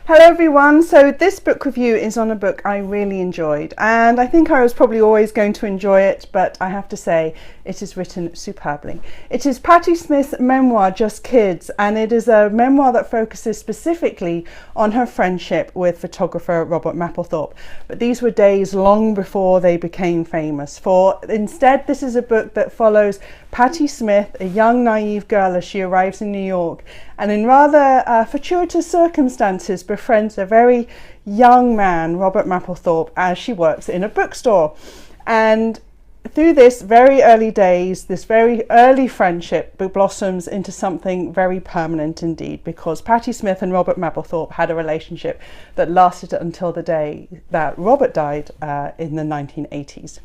Hello everyone, so this book review is on a book I really enjoyed, and I think I was probably always going to enjoy it, but I have to say it is written superbly. It is Patti Smith's memoir, Just Kids, and it is a memoir that focuses specifically on her friendship with photographer Robert Mapplethorpe. But these were days long before they became famous, for instead this is a book that follows Patti Smith, a young naive girl, as she arrives in New York, and in rather fortuitous circumstances befriends a very young man, Robert Mapplethorpe, as she works in a bookstore. And through this very early days, this very early friendship blossoms into something very permanent indeed, because Patti Smith and Robert Mapplethorpe had a relationship that lasted until the day that Robert died in the 1980s.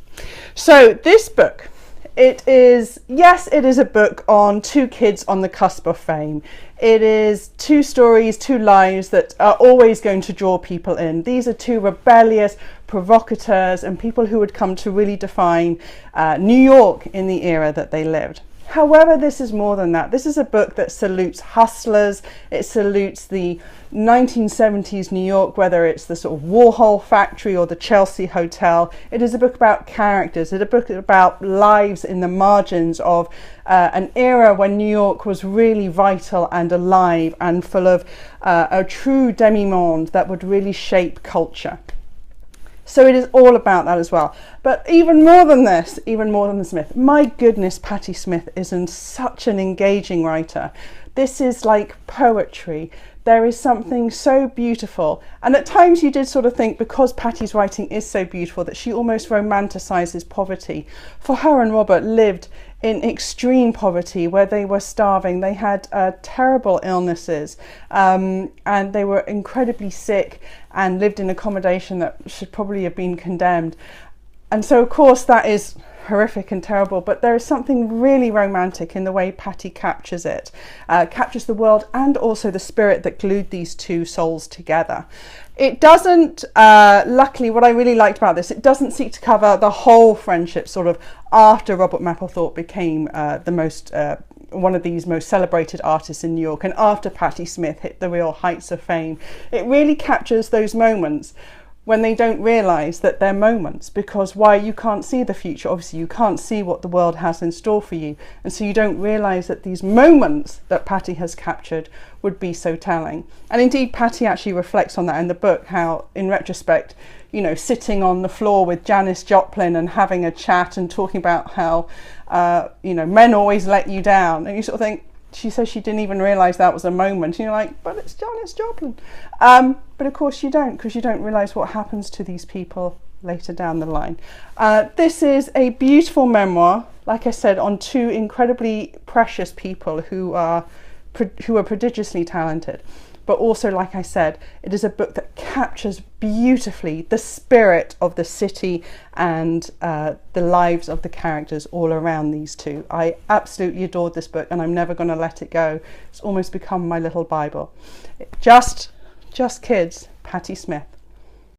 So this book, it is a book on two kids on the cusp of fame. It is two stories, two lives that are always going to draw people in. These are two rebellious provocateurs and people who would come to really define New York in the era that they lived. However, this is more than that. This is a book that salutes hustlers. It salutes the 1970s New York, whether it's the sort of Warhol factory or the Chelsea Hotel. It is a book about characters. It's a book about lives in the margins of an era when New York was really vital and alive and full of a true demi-monde that would really shape culture. So it is all about that as well. But even more than this, even more than the Smith, my goodness, Patti Smith is such an engaging writer. This is like poetry. There is something so beautiful. And at times you did sort of think, because Patti's writing is so beautiful, that she almost romanticizes poverty. For her and Robert lived in extreme poverty where they were starving. They had terrible illnesses and they were incredibly sick and lived in accommodation that should probably have been condemned. And so of course that is horrific and terrible, but there is something really romantic in the way Patti captures it, captures the world and also the spirit that glued these two souls together. It doesn't, luckily what I really liked about this, it doesn't seek to cover the whole friendship sort of after Robert Mapplethorpe became one of these most celebrated artists in New York, and after Patti Smith hit the real heights of fame. It really captures those moments when they don't realise that they're moments, because why, you can't see the future, obviously you can't see what the world has in store for you, and so you don't realise that these moments that Patti has captured would be so telling. And indeed Patti actually reflects on that in the book, how in retrospect, you know, sitting on the floor with Janis Joplin and having a chat and talking about how you know, men always let you down, and you sort of think, she says she didn't even realise that was a moment, and you're like, but it's Janis Joplin. But of course you don't, because you don't realise what happens to these people later down the line. This is a beautiful memoir, like I said, on two incredibly precious people who are prodigiously talented. But also, like I said, it is a book that captures beautifully the spirit of the city and the lives of the characters all around these two. I absolutely adored this book and I'm never going to let it go. It's almost become my little Bible. Just Kids, Patti Smith.